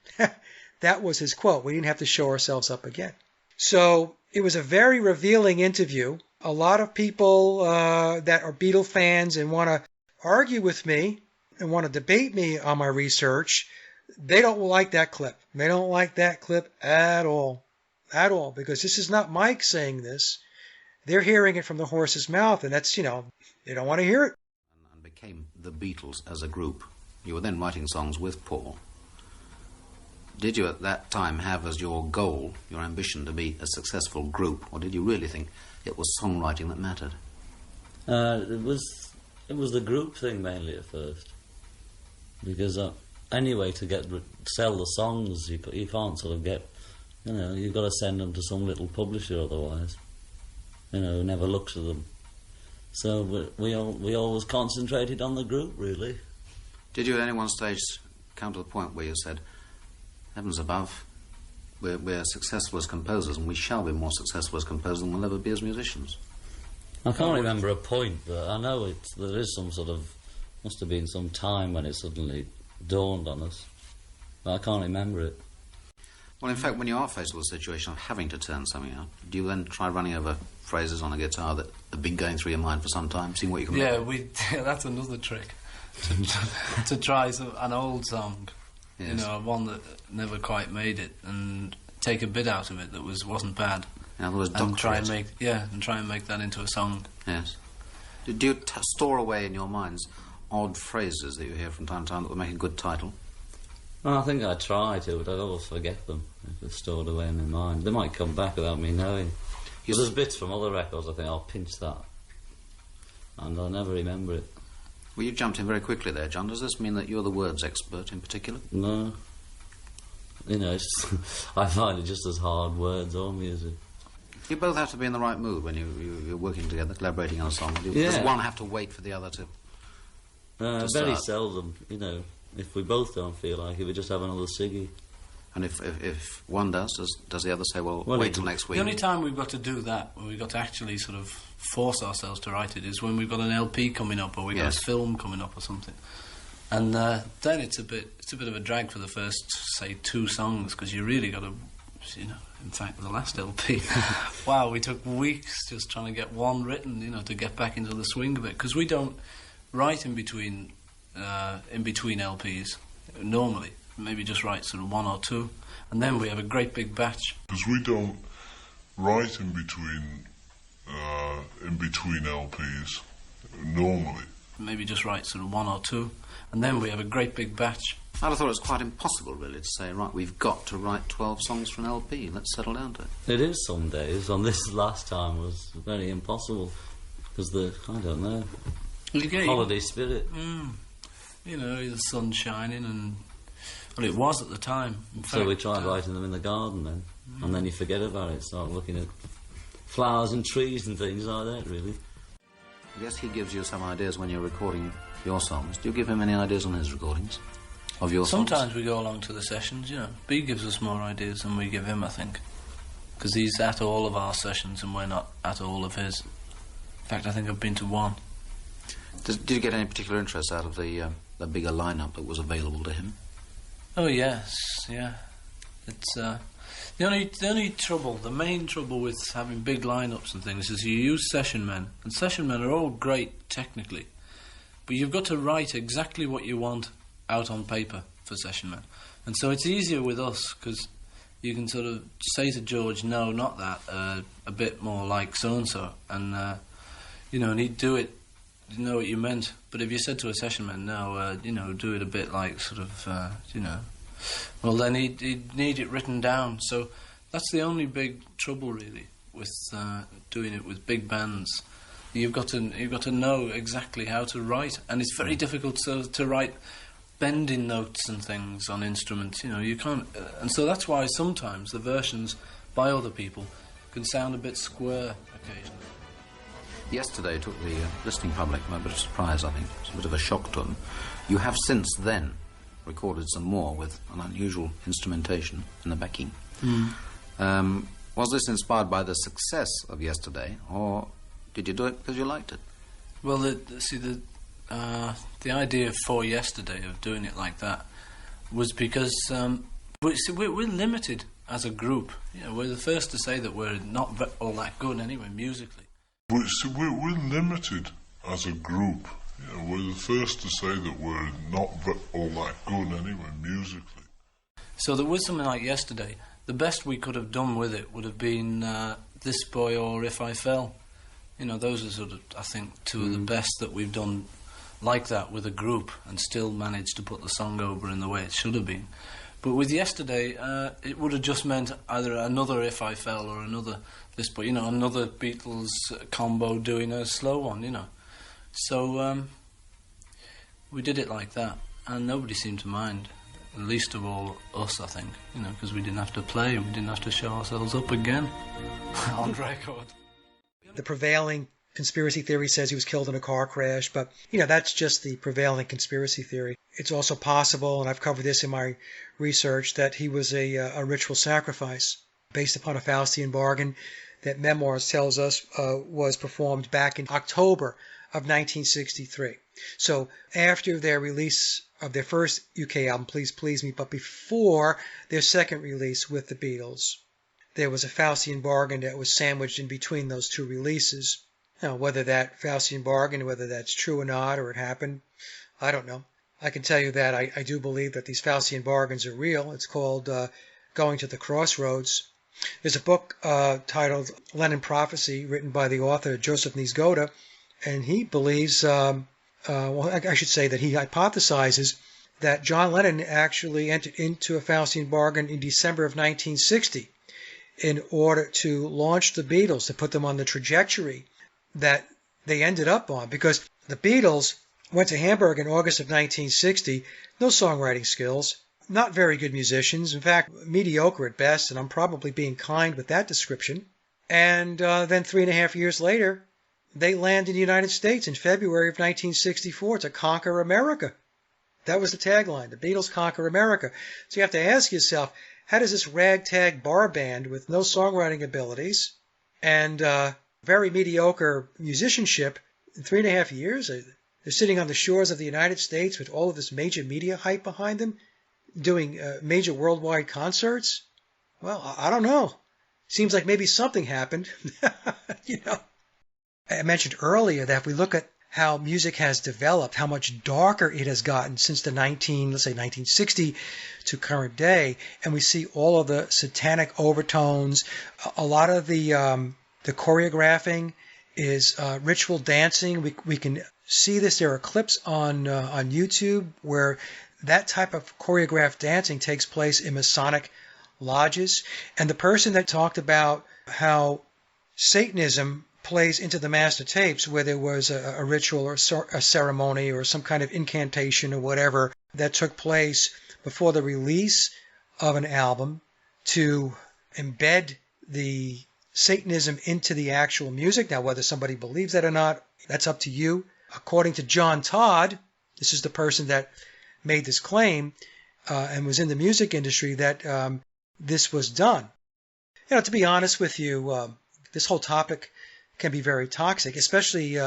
That was his quote. We didn't have to show ourselves up again. So it was a very revealing interview. A lot of people that are Beatle fans and want to argue with me and want to debate me on my research, they don't like that clip. They don't like that clip at all. At all. Because this is not Mike saying this. They're hearing it from the horse's mouth, and that's, they don't want to hear it. And became the Beatles as a group. You were then writing songs with Paul. Did you at that time have as your goal, your ambition to be a successful group, or did you really think it was songwriting that mattered? It was the group thing mainly at first, because anyway, to sell the songs, you can't sort of get, you've got to send them to some little publisher otherwise, who never looks at them. So we always concentrated on the group, really. Did you at any one stage come to the point where you said, heavens above, we're successful as composers, and we shall be more successful as composers than we'll ever be as musicians? I can't remember a point, but I know there is some sort of, must have been some time when it suddenly dawned on us. But I can't remember it. Well, in fact, when you are faced with a situation of having to turn something out, do you then try running over phrases on a guitar that have been going through your mind for some time, seeing what you can make? That's another trick. To try an old song, yes. One that never quite made it, and take a bit out of it that wasn't bad. In other words, and try and make that into a song. Yes. Do you store away in your minds odd phrases that you hear from time to time that would make a good title? Well, I think I try to, but I always forget them if they're stored away in my mind. They might come back without me knowing. But there's bits from other records I think I'll pinch that, and I'll never remember it. Well, you jumped in very quickly there, John. Does this mean that you're the words expert in particular? No. I find it just as hard, words or music. You both have to be in the right mood when you're working together, collaborating on a song. Does one have to wait for the other to very seldom, If we both don't feel like it, we just have another ciggy. And if one does the other say, well wait till next week? The only time we've got to do that, when we've got to actually sort of force ourselves to write it, is when we've got an LP coming up, or we've got a film coming up or something. And then it's a bit of a drag for the first, say, 2 songs, because you really got to, in fact, the last LP, wow, we took weeks just trying to get one written, to get back into the swing of it, because we don't write in between LPs normally. Maybe just write sort of 1 or 2, and then we have a great big batch. Because we don't write in between LPs normally. Maybe just write sort of 1 or 2, and then we have a great big batch. I'd have thought it was quite impossible, really, to say, right, we've got to write 12 songs for an LP. Let's settle down to it. It is some days. On this last time was very impossible because I don't know, holiday spirit. The sun's shining and. Well, it was at the time. So we tried writing them in the garden then, and then you forget about it, start looking at flowers and trees and things like that, really. I guess he gives you some ideas when you're recording your songs. Do you give him any ideas on his recordings of your songs? Sometimes we go along to the sessions, B gives us more ideas than we give him, I think. Because he's at all of our sessions and we're not at all of his. In fact, I think I've been to 1. Did you get any particular interest out of the bigger lineup that was available to him? Oh yes, yeah. It's the main trouble with having big lineups and things is you use session men, and session men are all great technically, but you've got to write exactly what you want out on paper for session men, and so it's easier with us because you can sort of say to George, no, not that, a bit more like so and so, and and he'd do it. You know what you meant, but if you said to a session man, no, do it a bit like sort of, well, then he'd need it written down. So that's the only big trouble, really, with doing it with big bands. You've got to know exactly how to write, and it's very difficult to write bending notes and things on instruments. You can't, and so that's why sometimes the versions by other people can sound a bit square occasionally. Yesterday took the listening public by a bit of surprise, I think. It's a bit of a shock to them. You have since then recorded some more with an unusual instrumentation in the backing. Was this inspired by the success of Yesterday, or did you do it because you liked it? Well, the idea for Yesterday of doing it like that was because we're limited as a group. We're the first to say that we're not all that good anyway musically. We're limited as a group. We're the first to say that we're not all that good anyway musically. So there was something like Yesterday. The best we could have done with it would have been This Boy or If I Fell. Those are sort of, I think, two of the best that we've done like that with a group and still managed to put the song over in the way it should have been. But with Yesterday, it would have just meant either another If I Fell or another This Boy, another Beatles combo doing a slow one, So we did it like that, and nobody seemed to mind. Least of all us, I think, because we didn't have to play and we didn't have to show ourselves up again on record. The prevailing conspiracy theory says he was killed in a car crash, but, that's just the prevailing conspiracy theory. It's also possible, and I've covered this in my research, that he was a ritual sacrifice based upon a Faustian bargain that Memoirs tells us was performed back in October of 1963. So after their release of their first UK album, Please Please Me, but before their second release with the Beatles, there was a Faustian bargain that was sandwiched in between those two releases. Now, whether that Faustian bargain, whether that's true or not, or it happened, I don't know. I can tell you that I do believe that these Faustian bargains are real. It's called Going to the Crossroads. There's a book titled Lennon Prophecy, written by the author Joseph Niezgoda, and he believes, I should say that he hypothesizes that John Lennon actually entered into a Faustian bargain in December of 1960 in order to launch the Beatles, to put them on the trajectory that they ended up on. Because the Beatles went to Hamburg in August of 1960, no songwriting skills, not very good musicians, in fact, mediocre at best, and I'm probably being kind with that description. And then 3.5 years later, they land in the United States in February of 1964 to conquer America. That was the tagline, the Beatles conquer America. So you have to ask yourself, how does this ragtag bar band with no songwriting abilities and very mediocre musicianship in 3.5 years, they're sitting on the shores of the United States with all of this major media hype behind them, doing major worldwide concerts? Well, I don't know. Seems like maybe something happened. I mentioned earlier that if we look at how music has developed, how much darker it has gotten since the 1960 to current day, and we see all of the satanic overtones, a lot of the choreographing is ritual dancing. We can see this. There are clips on YouTube where that type of choreographed dancing takes place in Masonic lodges. And the person that talked about how Satanism plays into the master tapes, where there was a ritual or a ceremony or some kind of incantation or whatever that took place before the release of an album to embed the Satanism into the actual music. Now, whether somebody believes that or not, that's up to you. According to John Todd, this is the person that made this claim and was in the music industry, that this was done. To be honest with you, this whole topic can be very toxic, especially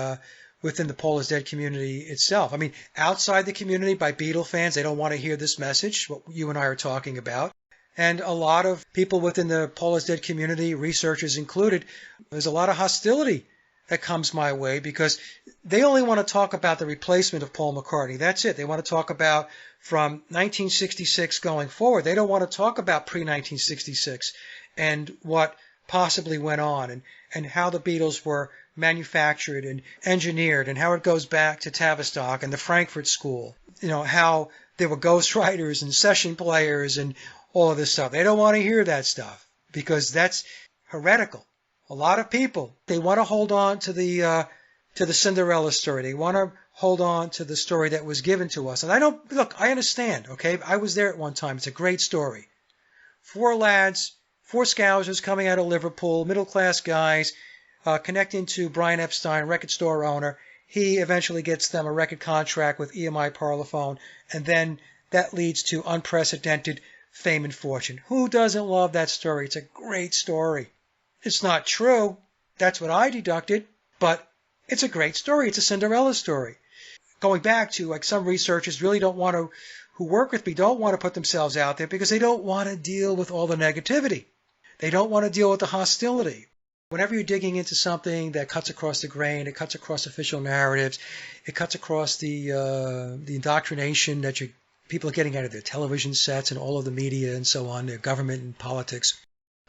within the Paul is Dead community itself. I mean, outside the community, by Beatle fans, they don't want to hear this message, what you and I are talking about. And a lot of people within the Paul is Dead community, researchers included, there's a lot of hostility that comes my way because they only want to talk about the replacement of Paul McCartney. That's it. They want to talk about from 1966 going forward. They don't want to talk about pre-1966 and what possibly went on and how the Beatles were manufactured and engineered and how it goes back to Tavistock and the Frankfurt School. How there were ghostwriters and session players and all of this stuff. They don't want to hear that stuff because that's heretical. A lot of people, they want to hold on to the Cinderella story. They want to hold on to the story that was given to us. And I understand, okay? I was there at one time. It's a great story. 4 lads, 4 scousers coming out of Liverpool, middle-class guys, connecting to Brian Epstein, record store owner. He eventually gets them a record contract with EMI Parlophone, and then that leads to unprecedented fame and fortune. Who doesn't love that story? It's a great story. It's not true. That's what I deducted, but it's a great story. It's a Cinderella story. Going back to, like, some researchers really don't want to, who work with me, don't want to put themselves out there because they don't want to deal with all the negativity. They don't want to deal with the hostility. Whenever you're digging into something that cuts across the grain, it cuts across official narratives, it cuts across the indoctrination that people are getting out of their television sets and all of the media and so on, their government and politics.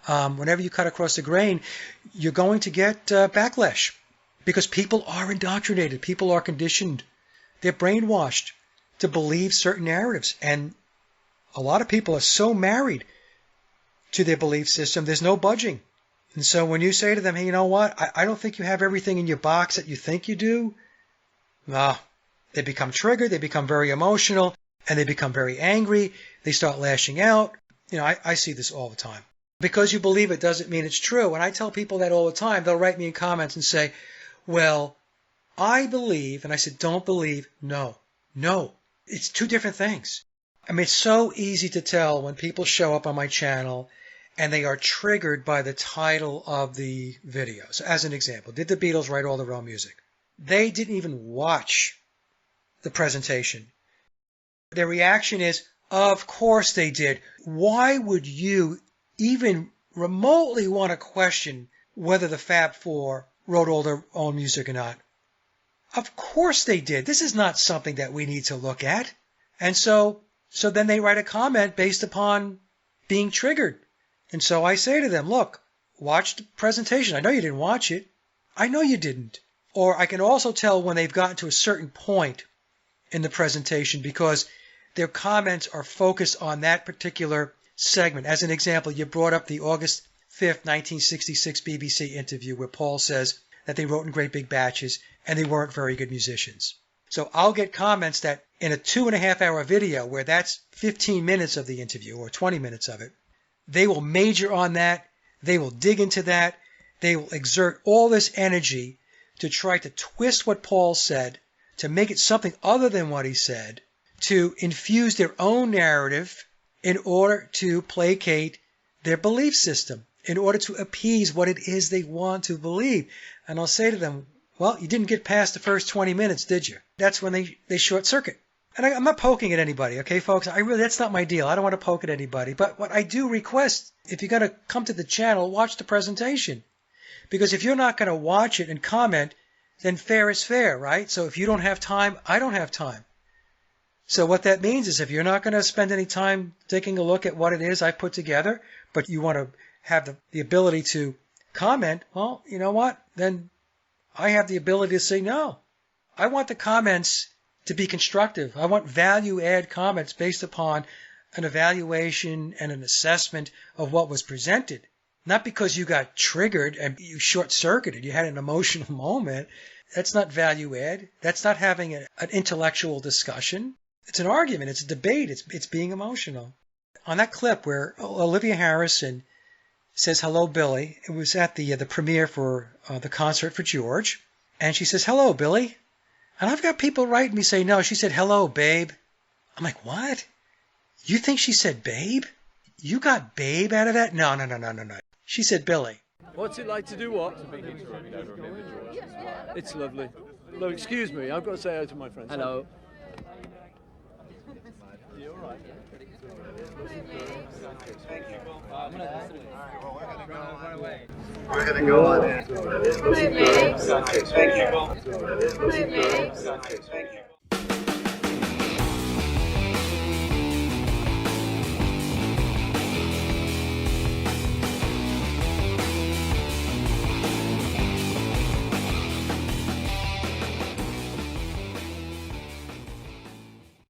Whenever you cut across the grain, you're going to get backlash because people are indoctrinated. People are conditioned. They're brainwashed to believe certain narratives. And a lot of people are so married to their belief system, there's no budging. And so when you say to them, hey, you know what? I don't think you have everything in your box that you think you do. They become triggered. They become very emotional. And they become very angry. They start lashing out. You know, I see this all the time. Because you believe it doesn't mean it's true. And I tell people that all the time. They'll write me in comments and say, well, I believe. And I said, don't believe. No. It's 2 different things. I mean, it's so easy to tell when people show up on my channel and they are triggered by the title of the video. So as an example, did the Beatles write all their own music? They didn't even watch the presentation. Their reaction is, of course they did. Why would you even remotely want to question whether the Fab Four wrote all their own music or not? Of course they did. This is not something that we need to look at. And so then they write a comment based upon being triggered. And so I say to them, look, watch the presentation. I know you didn't watch it. I know you didn't. Or I can also tell when they've gotten to a certain point in the presentation because their comments are focused on that particular segment. As an example, you brought up the August 5th, 1966 BBC interview where Paul says that they wrote in great big batches and they weren't very good musicians. So I'll get comments that in a 2.5-hour video where that's 15 minutes of the interview or 20 minutes of it, they will major on that. They will dig into that. They will exert all this energy to try to twist what Paul said, to make it something other than what he said, to infuse their own narrative in order to placate their belief system, in order to appease what it is they want to believe. And I'll say to them, well, you didn't get past the first 20 minutes, did you? That's when they short circuit. And I'm not poking at anybody, okay, folks? That's not my deal. I don't want to poke at anybody. But what I do request, if you're going to come to the channel, watch the presentation. Because if you're not going to watch it and comment, then fair is fair, right? So if you don't have time, I don't have time. So what that means is if you're not going to spend any time taking a look at what it is I put together, but you want to have the ability to comment, well, you know what? Then I have the ability to say no. I want the comments to be constructive. I want value-add comments based upon an evaluation and an assessment of what was presented. Not because you got triggered and you short-circuited, you had an emotional moment. That's not value-add. That's not having an intellectual discussion. It's an argument. It's a debate. It's being emotional. On that clip where Olivia Harrison says, hello, Billy, it was at the premiere for the concert for George, and she says, hello, Billy. And I've got people writing me saying, no, she said, hello, babe. I'm like, what? You think she said babe? You got babe out of that? No. She said Billy. What's it like to do what? It's lovely. No, excuse me, I've got to say hello to my friends. Hello. You all right? We're going to go on in. Thank you.